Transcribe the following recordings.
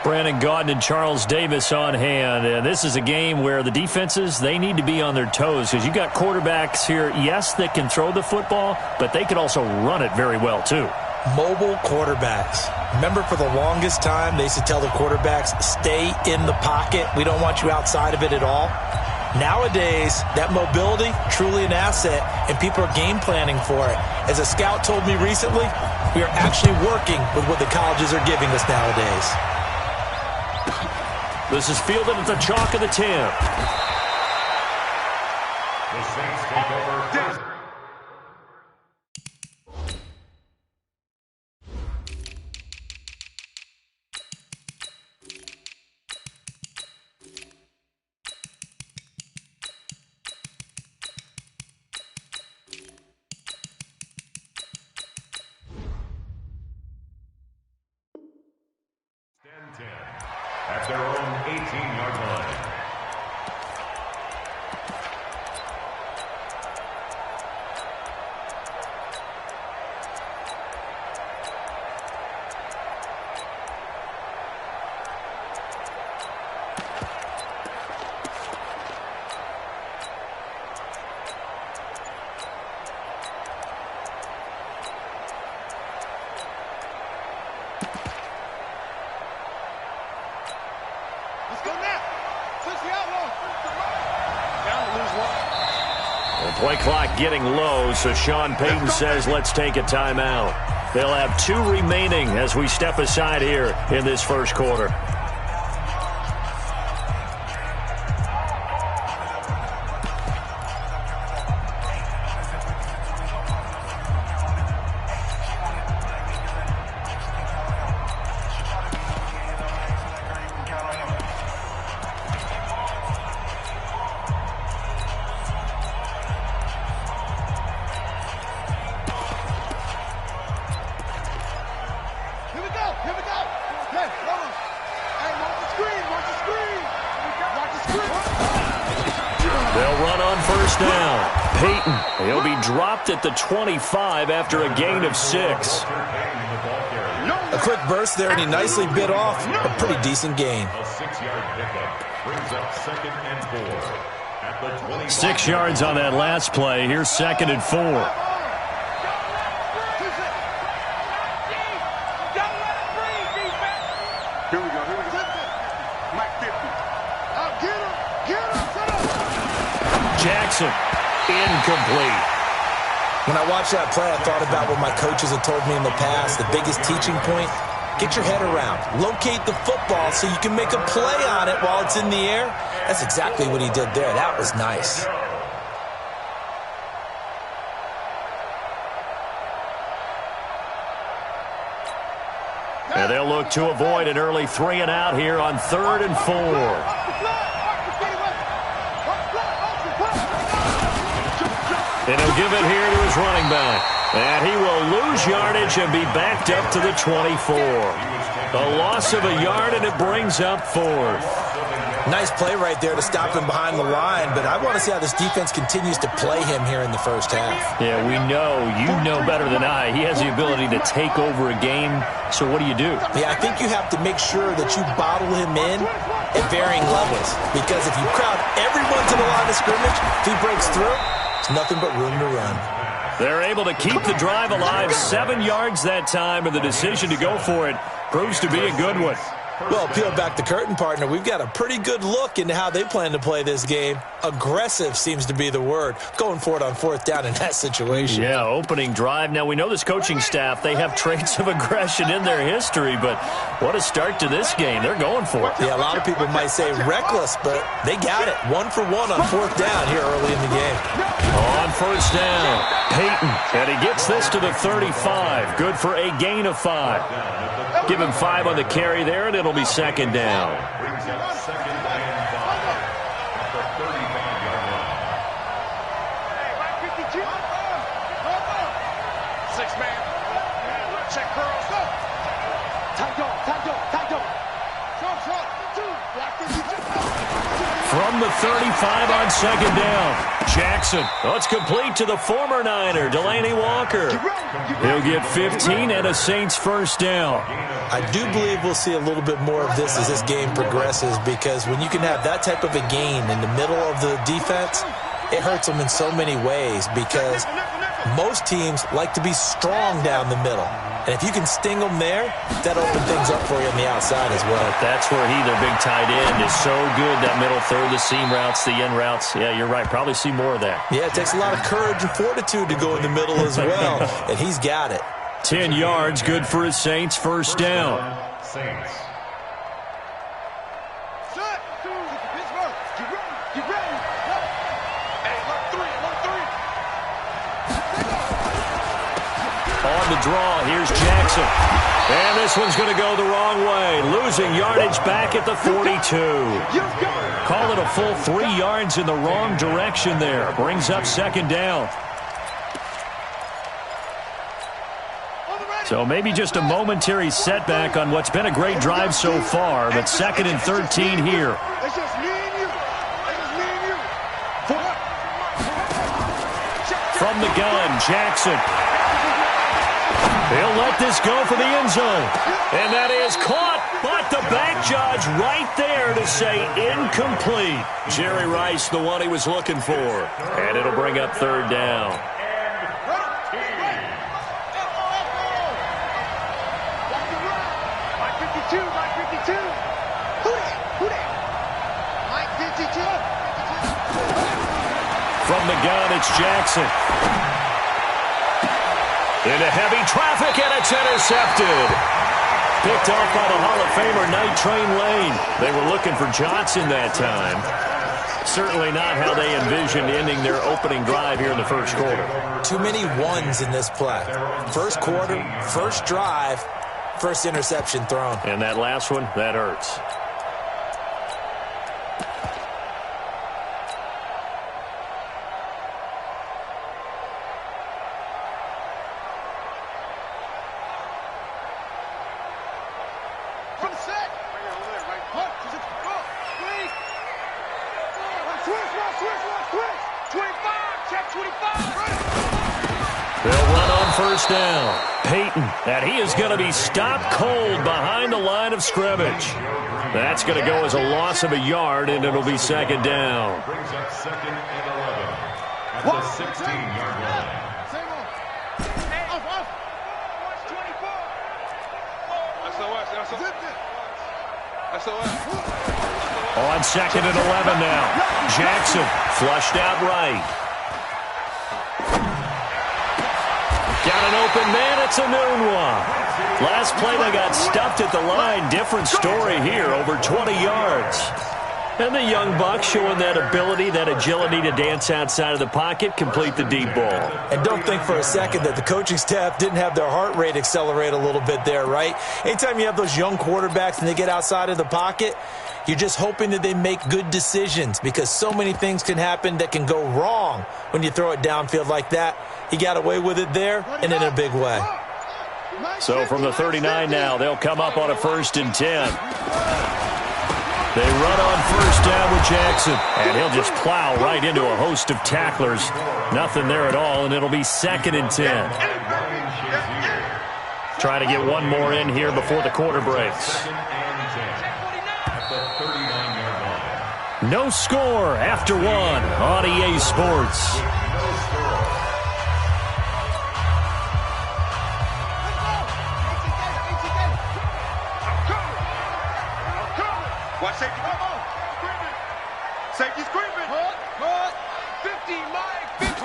Brandon Gaudin and Charles Davis on hand. And this is a game where the defenses, they need to be on their toes because you got quarterbacks here, yes, that can throw the football, but they can also run it very well too. Mobile quarterbacks. Remember, for the longest time, they used to tell the quarterbacks, stay in the pocket. We don't want you outside of it at all. Nowadays, that mobility, truly an asset, and people are game planning for it. As a scout told me recently, we are actually working with what the colleges are giving us nowadays. This is fielded at the chalk of the 10. The Saints take over first. At their own 18-yard line. Play clock getting low, so Sean Payton says let's take a timeout. They'll have 2 remaining as we step aside here in this first quarter. He'll be dropped at the 25 after a gain of 6. A quick burst there, and he nicely bit off a pretty decent gain. A 6-yard pickup brings up 2nd and 4 at the 25. 6 yards on that last play. Here's 2nd and 4. Jackson. Incomplete. When I watched that play, I thought about what my coaches had told me in the past. The biggest teaching point, get your head around. Locate the football so you can make a play on it while it's in the air. That's exactly what he did there. That was nice. And they'll look to avoid an early 3 and out here on 3rd and 4. And he'll give it here to his running back. And he will lose yardage and be backed up to the 24. A loss of a yard, and it brings up 4th. Nice play right there to stop him behind the line, but I want to see how this defense continues to play him here in the first half. Yeah, we know. You know better than I. He has the ability to take over a game, so what do? Yeah, I think you have to make sure that you bottle him in at varying levels, because if you crowd everyone to the line of scrimmage, if he breaks through, it's nothing but room to run. They're able to keep the drive alive. 7 yards that time, and the decision to go for it proves to be a good one. Well, peel back the curtain, partner. We've got a pretty good look into how they plan to play this game. Aggressive seems to be the word. Going for it on 4th down in that situation. Yeah, opening drive. Now, we know this coaching staff, they have traits of aggression in their history, but what a start to this game. They're going for it. Yeah, a lot of people might say reckless, but they got it. 1 for 1 on 4th down here early in the game. On 1st down, Payton, and he gets this to the 35. Good for a gain of 5. Give him 5 on the carry there, and it'll be 2nd down. Brings up 2nd and 5 at the 35-yard line. 6-man. Check curls. Tight dog. from the 35 on second down. Jackson. Oh, it's complete to the former Niner, Delaney Walker. He'll get 15 and a Saints first down. I do believe we'll see a little bit more of this as this game progresses, because when you can have that type of a gain in the middle of the defense, it hurts them in so many ways, because most teams like to be strong down the middle. And if you can sting them there, that opens things up for you on the outside as well. But that's where their big tight end, is so good. That middle third, the seam routes, the in routes. Yeah, you're right. Probably see more of that. Yeah, it takes a lot of courage and fortitude to go in the middle as well. And he's got it. 10 yards, good for his Saints first down. Saints. On the draw, here's Jackson. And this one's going to go the wrong way. Losing yardage back at the 42. Call it a full 3 yards in the wrong direction there. Brings up second down. So maybe just a momentary setback on what's been a great drive so far, but 2nd and 13 here. From the gun, Jackson. He'll let this go for the end zone. And that is caught, but the back judge right there to say incomplete. Jerry Rice, the one he was looking for. And it'll bring up third down. From the gun, it's Jackson. Into heavy traffic, and it's intercepted. Picked off by the Hall of Famer, Night Train Lane. They were looking for Johnson that time. Certainly not how they envisioned ending their opening drive here in the first quarter. Too many ones in this play. First quarter, first drive, first interception thrown. And that last one, that hurts. Down. Peyton, and he is going to be stopped cold behind the line of scrimmage. That's going to go as a loss of a yard, and it'll be second down. Brings up 2nd and 11 at the 16-yard line. On 2nd and 11 now. Jackson flushed out right. Got an open man, it's a noon one. Last play they got stuffed at the line. Different story here, over 20 yards. And the young buck showing that ability, that agility to dance outside of the pocket, complete the deep ball. And don't think for a second that the coaching staff didn't have their heart rate accelerate a little bit there, right? Anytime you have those young quarterbacks and they get outside of the pocket, you're just hoping that they make good decisions, because so many things can happen that can go wrong when you throw it downfield like that. He got away with it there, and in a big way. So from the 39 now, they'll come up on a 1st and 10. They run on first down with Jackson, and he'll just plow right into a host of tacklers. Nothing there at all, and it'll be 2nd and 10. Trying to get one more in here before the quarter breaks. No score after one on EA Sports. Watch safety. Safety's creeping. 50, Mike. 50.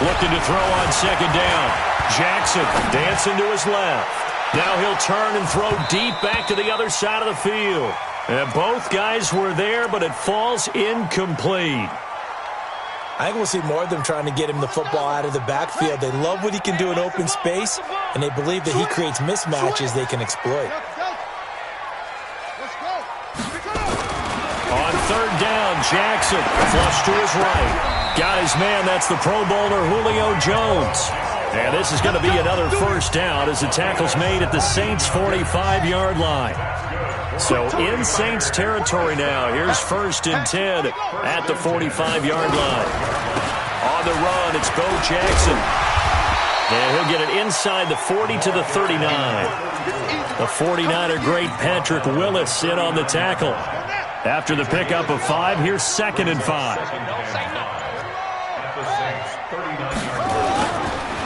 Looking to throw on 2nd down. Jackson dancing to his left. Now he'll turn and throw deep back to the other side of the field. And both guys were there, but it falls incomplete. I think we'll see more of them trying to get him the football out of the backfield. They love what he can do in open space, and they believe that he creates mismatches they can exploit. On 3rd down, Jackson flushed to his right. Got his man, that's the Pro Bowler Julio Jones. And this is going to be another first down as the tackle's made at the Saints' 45-yard line. So in Saints territory now. Here's 1st and 10 at the 45-yard line. On the run, it's Bo Jackson. And he'll get it inside the 40 to the 39. The 49er great Patrick Willis in on the tackle. After the pickup of 5, here's 2nd and 5.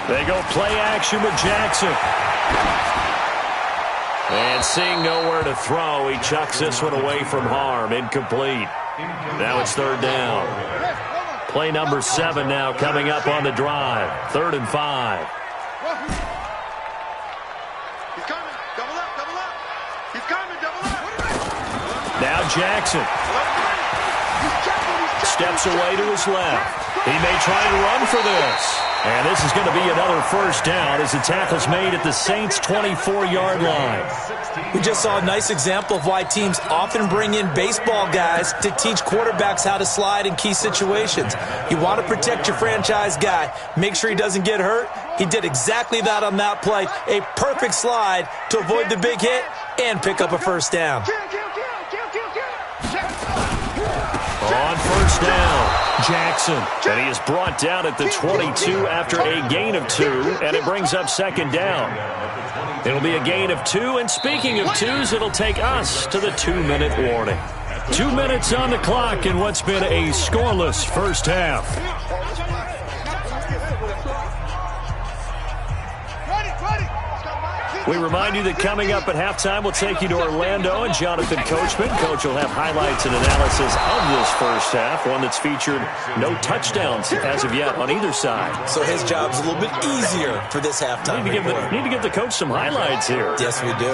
They go play action with Jackson. And seeing nowhere to throw, he chucks this one away from harm. Incomplete. Now it's 3rd down. Play number 7 now coming up on the drive. 3rd and 5. He's coming. Double up, double up. He's coming, double up. Now Jackson steps away to his left. He may try to run for this. And this is going to be another first down as the tackle's made at the Saints' 24-yard line. We just saw a nice example of why teams often bring in baseball guys to teach quarterbacks how to slide in key situations. You want to protect your franchise guy. Make sure he doesn't get hurt. He did exactly that on that play. A perfect slide to avoid the big hit and pick up a first down. On first down, Jackson. And he is brought down at the 22 after a gain of 2, and it brings up 2nd down. It'll be a gain of 2, and speaking of 2s, it'll take us to the 2-minute warning. 2 minutes on the clock in what's been a scoreless first half. We remind you that coming up at halftime, we'll take you to Orlando and Jonathan Coachman. Coach will have highlights and analysis of this first half, one that's featured no touchdowns as of yet on either side. So his job's a little bit easier for this halftime. Need to give the coach some highlights here. Yes, we do.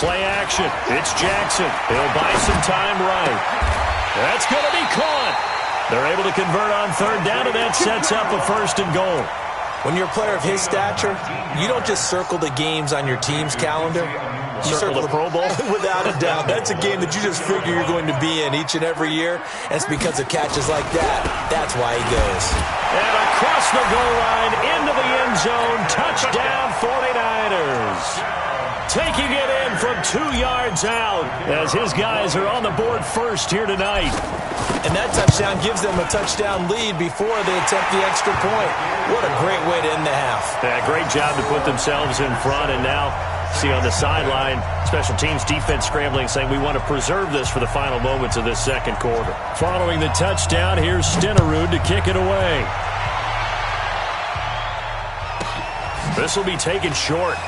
Play action. It's Jackson. He'll buy some time right. That's going to be caught. They're able to convert on 3rd down, and that sets up a 1st and goal. When you're a player of his stature, you don't just circle the games on your team's calendar. You circle the Pro Bowl? Without a doubt. That's a game that you just figure you're going to be in each and every year. And it's because of catches like that. That's why he goes. And across the goal line, into the end zone, touchdown 49ers. Taking it in from 2 yards out as his guys are on the board first here tonight. And that touchdown gives them a touchdown lead before they attempt the extra point. What a great way to end the half. Yeah, great job to put themselves in front. And now, see on the sideline, special teams defense scrambling, saying we want to preserve this for the final moments of this 2nd quarter. Following the touchdown, here's Stenerud to kick it away. This will be taken short.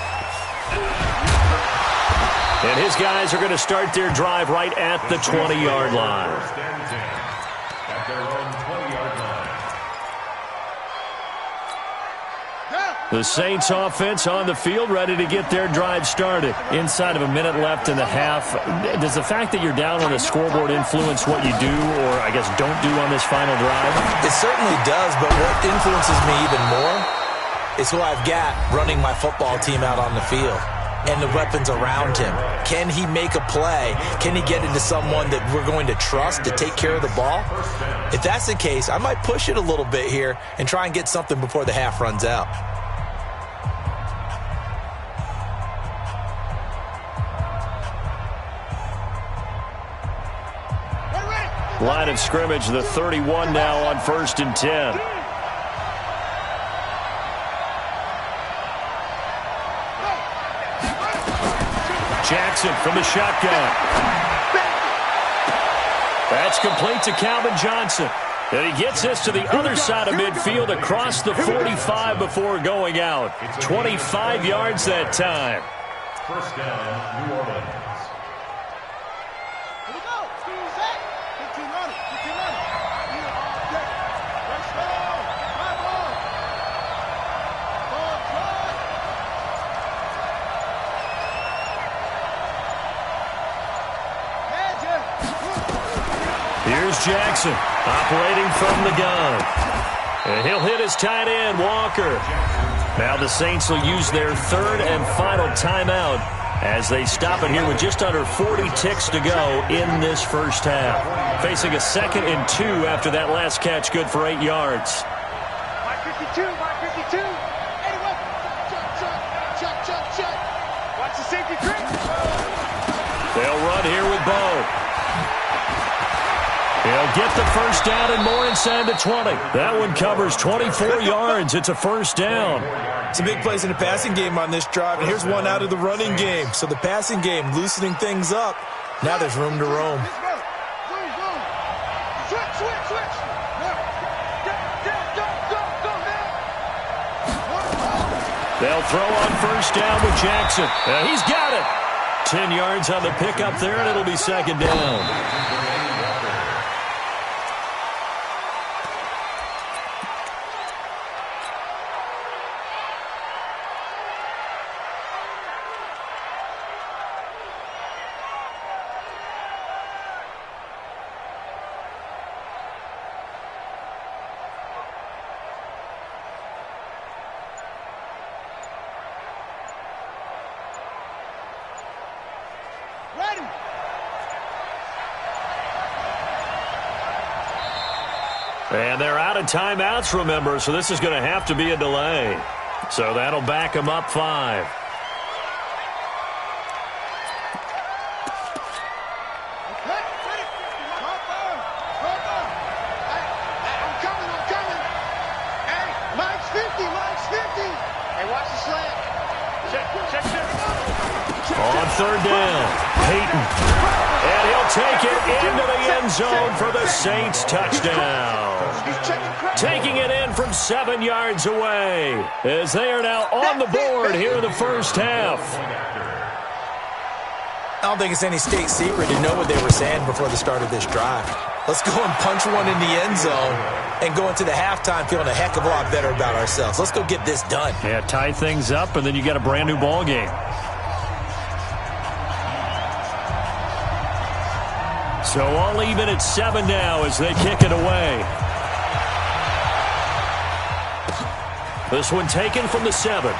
And his guys are going to start their drive right at the 20-yard line. The Saints offense on the field, ready to get their drive started. Inside of a minute left in the half, does the fact that you're down on the scoreboard influence what you do or, I guess, don't do on this final drive? It certainly does, but what influences me even more is who I've got running my football team out on the field. And the weapons around him. Can he make a play? Can he get into someone that we're going to trust to take care of the ball? If that's the case, I might push it a little bit here and try and get something before the half runs out. Line of scrimmage, the 31 now on 1st and 10. Jackson from the shotgun. That's complete to Calvin Johnson. And he gets this to the other side of midfield across the 45 before going out. 25 yards that time. First down, New Orleans. Here's Jackson operating from the gun. And he'll hit his tight end, Walker. Now the Saints will use their 3rd and final timeout as they stop it here with just under 40 ticks to go in this first half. Facing a 2nd and 2 after that last catch, good for 8 yards. 52, 52. Hey, what? Check. Watch the safety creep. They'll run here with Bo. He'll get the first down and more inside the 20. That one covers 24 yards. It's a first down. Some big plays in the passing game on this drive, and here's one out of the running game. So the passing game loosening things up. Now there's room to roam. Switch. They'll throw on first down with Jackson. He's got it. 10 yards on the pickup there, and it'll be 2nd down. And they're out of timeouts, remember, so this is going to have to be a delay. So that'll back them up 5. I'm coming. Hey, Mike's 50. Hey, watch the slant. Check. On 3rd down, Peyton. And he'll take it into the end zone for the Saints touchdown. Taking it in from 7 yards away as they are now on the board here in the first half. I don't think it's any state secret to know what they were saying before the start of this drive. Let's go and punch one in the end zone and go into the halftime feeling a heck of a lot better about ourselves. Let's go get this done. Yeah, tie things up, and then you got a brand new ball game. So all even at 7 now as they kick it away. This one taken from the 7.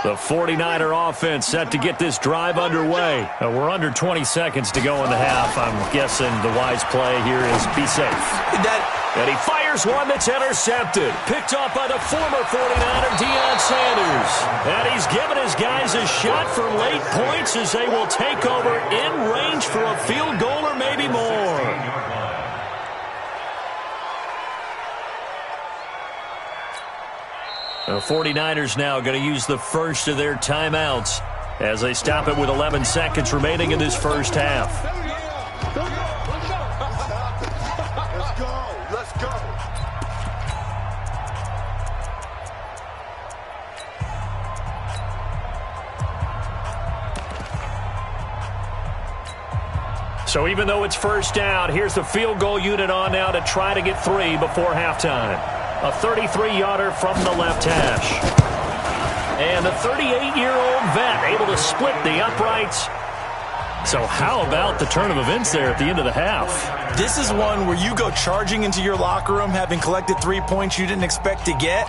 The 49er offense set to get this drive underway. We're under 20 seconds to go in the half. I'm guessing the wise play here is be safe. And he fires one that's intercepted. Picked off by the former 49er, Deion Sanders. And he's given his guys a shot for late points as they will take over in range for a field goal or maybe more. The 49ers now going to use the first of their timeouts as they stop it with 11 seconds remaining in this first half. Let's go. So even though it's first down, here's the field goal unit on now to try to get 3 before halftime. A 33-yarder from the left hash. And a 38-year-old vet able to split the uprights. So how about the turn of events there at the end of the half? This is one where you go charging into your locker room having collected 3 points you didn't expect to get,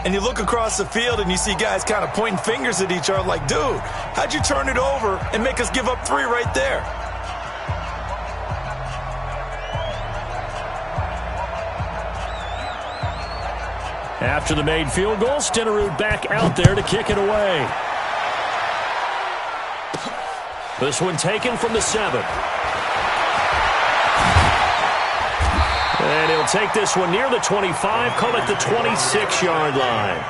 and you look across the field and you see guys kind of pointing fingers at each other like, dude, how'd you turn it over and make us give up 3 right there? After the made field goal, Stenerud back out there to kick it away. This one taken from the 7. And he'll take this one near the 25, call it the 26-yard line.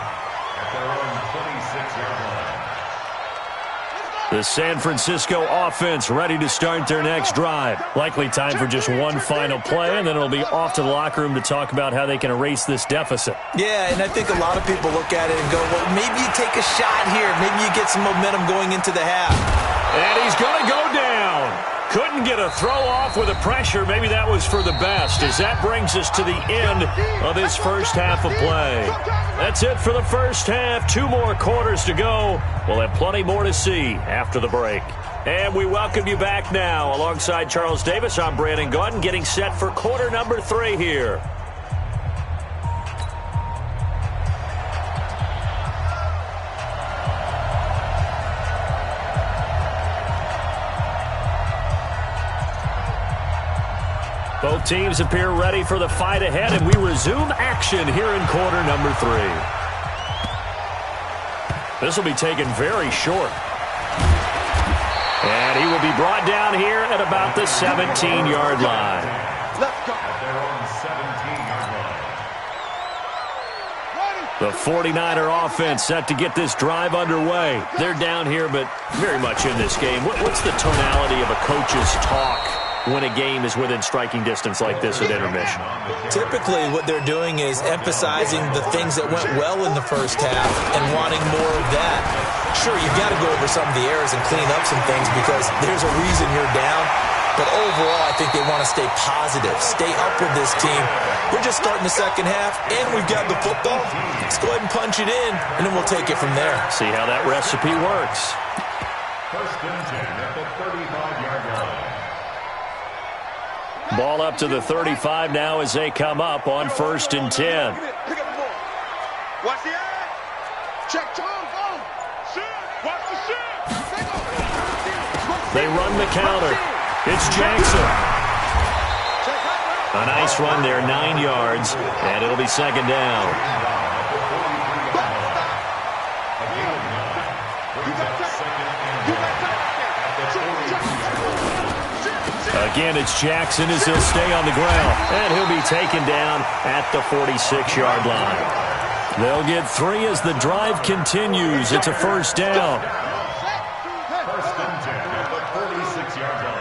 The San Francisco offense ready to start their next drive. Likely time for just one final play, and then it'll be off to the locker room to talk about how they can erase this deficit. Yeah, and I think a lot of people look at it and go, well, maybe you take a shot here. Maybe you get some momentum going into the half. And he's going to go down. Couldn't get a throw off with the pressure. Maybe that was for the best, as that brings us to the end of this first half of play. That's it for the first half. 2 more quarters to go. We'll have plenty more to see after the break. And we welcome you back now. Alongside Charles Davis, I'm Brandon Gaudin, getting set for quarter number 3 here. Both teams appear ready for the fight ahead, and we resume action here in quarter number 3. This will be taken very short. And he will be brought down here at about the 17-yard line. Let's go. At their own 17-yard line. The 49er offense set to get this drive underway. They're down here, but very much in this game. What's the tonality of a coach's talk when a game is within striking distance like this at intermission? Typically, what they're doing is emphasizing the things that went well in the first half and wanting more of that. Sure, you've got to go over some of the errors and clean up some things because there's a reason you're down. But overall, I think they want to stay positive, stay up with this team. We're just starting the second half, and we've got the football. Let's go ahead and punch it in, and then we'll take it from there. See how that recipe works. First and 10 at the 35-yard line. Ball up to the 35 now as they come up on 1st and 10. Pick up the ball. Watch the eye. Check Tom. Shoot. Watch the shoot. They run the counter. It's Jackson. A nice run there, 9 yards, and it'll be second down. Again, it's Jackson as he'll stay on the ground, and he'll be taken down at the 46-yard line. They'll get 3 as the drive continues. It's a first down. First and 10 at the 46-yard line.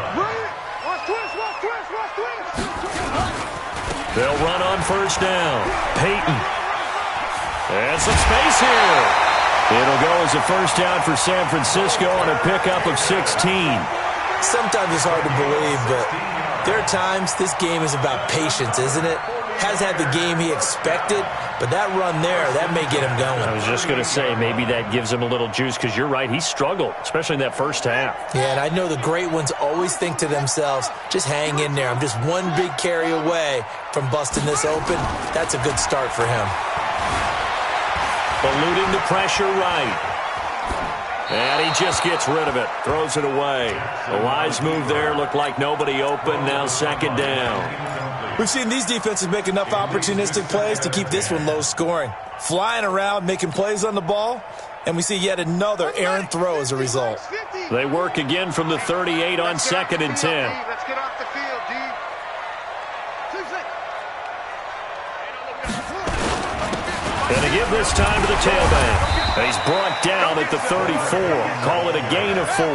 They'll run on first down. Peyton. And some space here. It'll go as a first down for San Francisco on a pickup of 16. Sometimes it's hard to believe, but there are times this game is about patience, isn't it? Has had the game he expected, but that run there, that may get him going. I was just going to say, maybe that gives him a little juice, because you're right, he struggled, especially in that first half. Yeah, and I know the great ones always think to themselves, just hang in there. I'm just one big carry away from busting this open. That's a good start for him. Eluding the pressure right. And he just gets rid of it, throws it away. A wise move there, looked like nobody open, now second down. We've seen these defenses make enough opportunistic plays to keep this one low scoring. Flying around, making plays on the ball, and we see yet another errant throw as a result. They work again from the 38 on 2nd and 10. Let's get off the field, D. And to give this time to the tailback. He's brought down at the 34. Call it a gain of 4.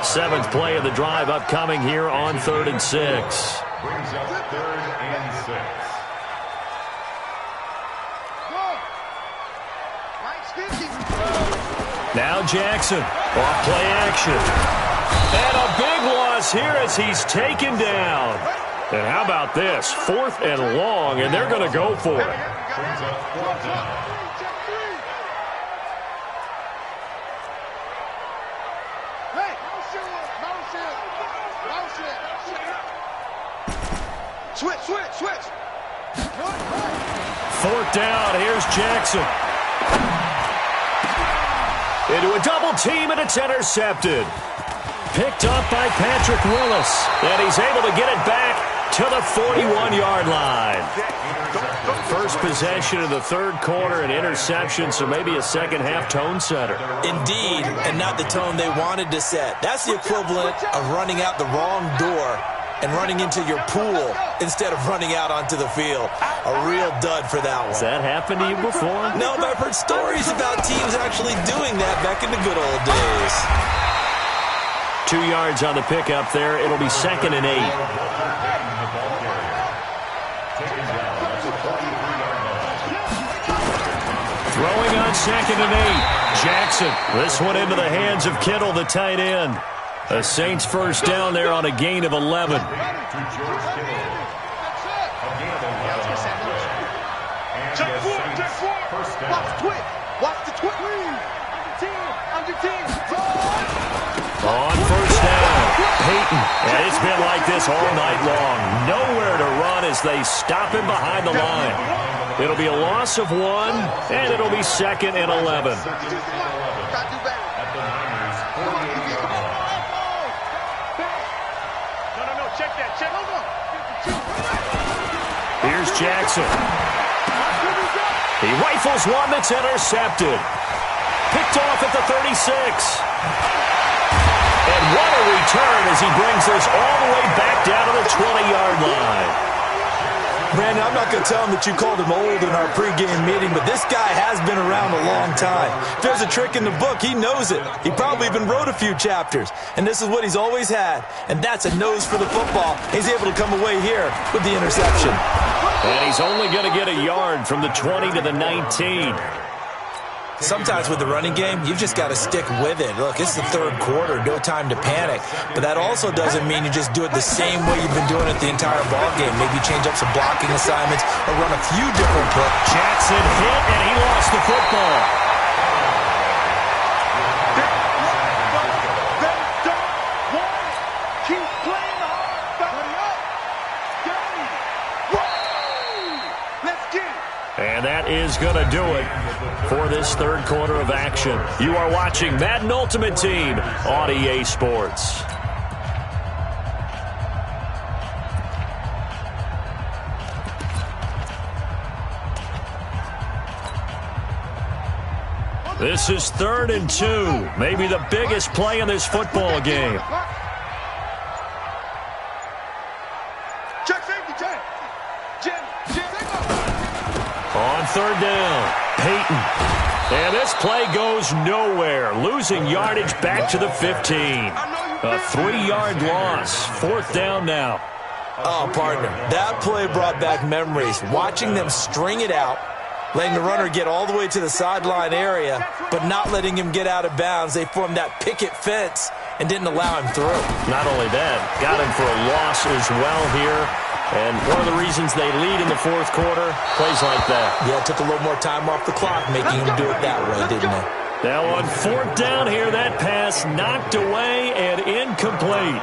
7th play of the drive upcoming here on 3rd and 6. Brings up 3rd and 6. Now Jackson off play action. And a big loss here as he's taken down. And how about this? 4th and long, and they're going to go for it. Brings up 4th down. Switch. 4th down. Here's Jackson. Into a double team, and it's intercepted. Picked up by Patrick Willis. And he's able to get it back to the 41-yard line. First possession of the 3rd quarter, an interception, so maybe a second-half tone setter. Indeed, and not the tone they wanted to set. That's the equivalent of running out the wrong door and running into your pool instead of running out onto the field. A real dud for that one. Has that happened to you before? No, but I've heard stories about teams actually doing that back in the good old days. 2 yards on the pickup there. It'll be 2nd and 8. Throwing on 2nd and 8. Jackson. This one into the hands of Kittle, the tight end. The Saints first down there on a gain of 11. Watch the twit. Under team. On first down, Peyton. And it's been like this all night long. Nowhere to run as they stop him behind the line. It'll be a loss of 1, and it'll be 2nd and 11. Check that. Check over. Here's Jackson. He rifles one that's intercepted. Picked off at the 36. And what a return as he brings this all the way back down to the 20-yard line. Brandon, I'm not going to tell him that you called him old in our pregame meeting, but this guy has been around a long time. If there's a trick in the book, he knows it. He probably even wrote a few chapters. And this is what he's always had, and that's a nose for the football. He's able to come away here with the interception. And he's only going to get a yard from the 20 to the 19. Sometimes with the running game, you've just got to stick with it. Look, it's the third quarter, no time to panic. But that also doesn't mean you just do it the same way you've been doing it the entire ball game. Maybe change up some blocking assignments or run a few different plays. Jackson hit, and he lost the football. Keep playing hard. Let's get it. And that is going to do it for this third quarter of action. You are watching Madden Ultimate Team on EA Sports. This is 3rd and 2, maybe the biggest play in this football game. Check safety, check. On 3rd down, Peyton. And this play goes nowhere, losing yardage back to the 15. A 3-yard loss, 4th down now. Oh, partner, that play brought back memories. Watching them string it out, letting the runner get all the way to the sideline area, but not letting him get out of bounds. They formed that picket fence and didn't allow him through. Not only that, got him for a loss as well here. And one of the reasons they lead in the 4th quarter, plays like that. Yeah, it took a little more time off the clock, making him do it that way, didn't it? Now on 4th down here, that pass knocked away and incomplete.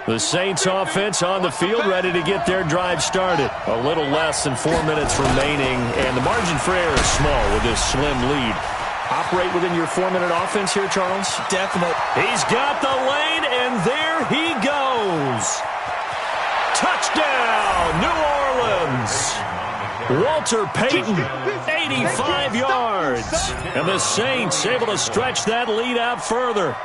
The Saints offense on the field, ready to get their drive started. A little less than 4 minutes remaining, and the margin for error is small with this slim lead. Operate within your 4-minute offense here, Charles? Definitely. He's got the lane, and there he goes. Touchdown, New Orleans. Walter Payton, 85 yards. And the Saints able to stretch that lead out further.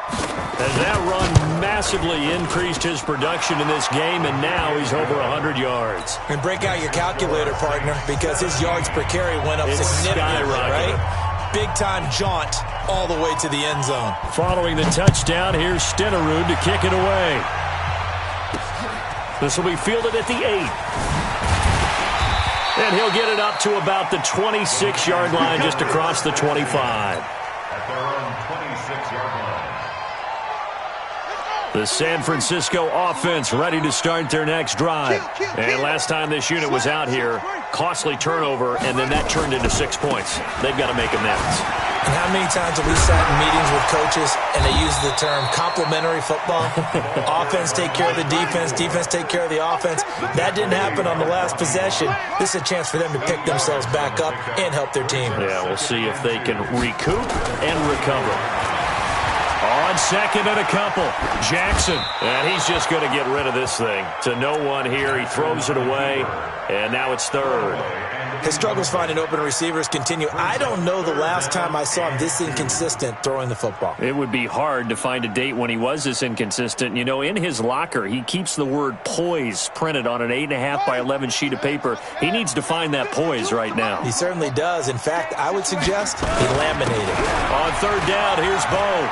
As that run massively increased his production in this game, and now he's over 100 yards. And break out your calculator, partner, because his yards per carry went up significantly, right? Big-time jaunt all the way to the end zone. Following the touchdown, here's Stenerud to kick it away. This will be fielded at the 8. And he'll get it up to about the 26-yard line, just across the 25. At their own 26-yard line. The San Francisco offense ready to start their next drive. And last time this unit was out here, costly turnover, and then that turned into 6 points. They've got to make amends. And how many times have we sat in meetings with coaches and they use the term complementary football? Offense take care of the defense, defense take care of the offense. That didn't happen on the last possession. This is a chance for them to pick themselves back up and help their team. Yeah, we'll see if they can recoup and recover. On 2nd and a couple, Jackson. And he's just going to get rid of this thing. To no one here. He throws it away, and now it's 3rd. His struggles finding open receivers continue. I don't know the last time I saw him this inconsistent throwing the football. It would be hard to find a date when he was this inconsistent. You know, in his locker, he keeps the word poise printed on an 8.5 by 11 sheet of paper. He needs to find that poise right now. He certainly does. In fact, I would suggest he laminated. On 3rd down, here's Bo.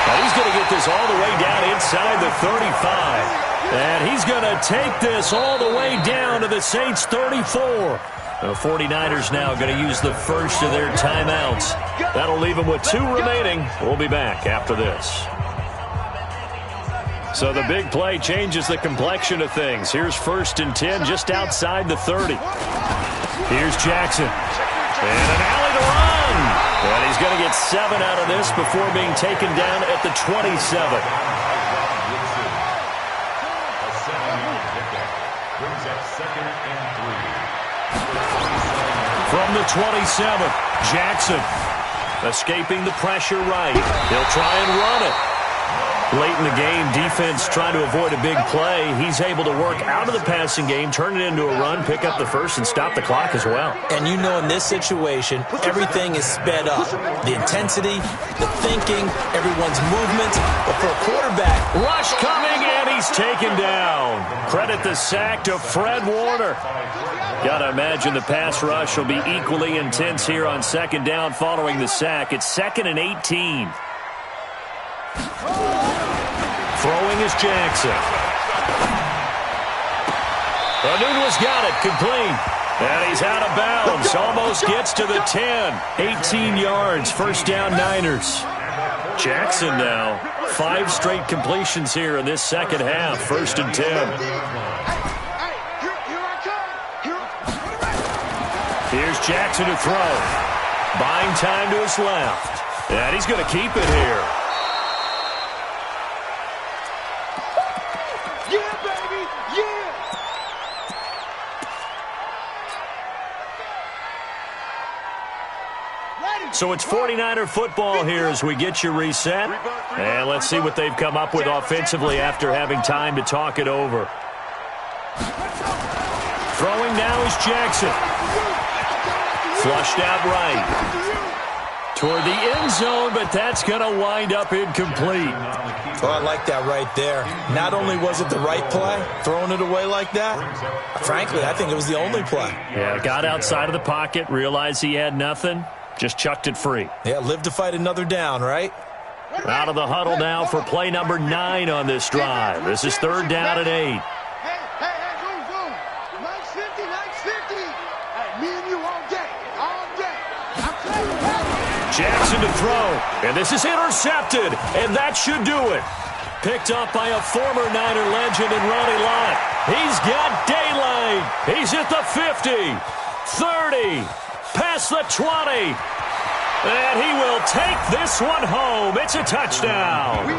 Now he's going to get this all the way down inside the 35. And he's going to take this all the way down to the Saints' 34. The 49ers now going to use the first of their timeouts. That'll leave them with 2 remaining. We'll be back after this. So the big play changes the complexion of things. Here's 1st and 10 just outside the 30. Here's Jackson. And an alley to run. And he's going to get 7 out of this before being taken down at the 27. From the 27, Jackson escaping the pressure right. He'll try and run it. Late in the game, defense trying to avoid a big play. He's able to work out of the passing game, turn it into a run, pick up the first, and stop the clock as well. And you know in this situation, everything is sped up. The intensity, the thinking, everyone's movement. But for a quarterback, rush coming, and he's taken down. Credit the sack to Fred Warner. Got to imagine the pass rush will be equally intense here on 2nd down following the sack. It's 2nd and 18. Throwing is Jackson. Anunwa's got it, complete. And he's out of bounds. Almost gets to the 10. 18 yards, 1st down Niners. Jackson now, 5 straight completions here in this 2nd half. 1st and 10. Here's Jackson to throw. Buying time to his left. And he's going to keep it here. So it's 49er football here as we get you reset. And let's see what they've come up with offensively after having time to talk it over. Throwing now is Jackson. Flushed out right. Toward the end zone, but that's going to wind up incomplete. Oh, I like that right there. Not only was it the right play, throwing it away like that, frankly, I think it was the only play. Yeah, got outside of the pocket, realized he had nothing, just chucked it free. Yeah, live to fight another down, right? Out of the huddle now for play number 9 on this drive. This is 3rd down and 8. Jackson to throw, and this is intercepted, and that should do it. Picked up by a former Niner legend in Ronnie Lott. He's got daylight. He's at the 50, 30, past the 20, and he will take this one home. It's a touchdown.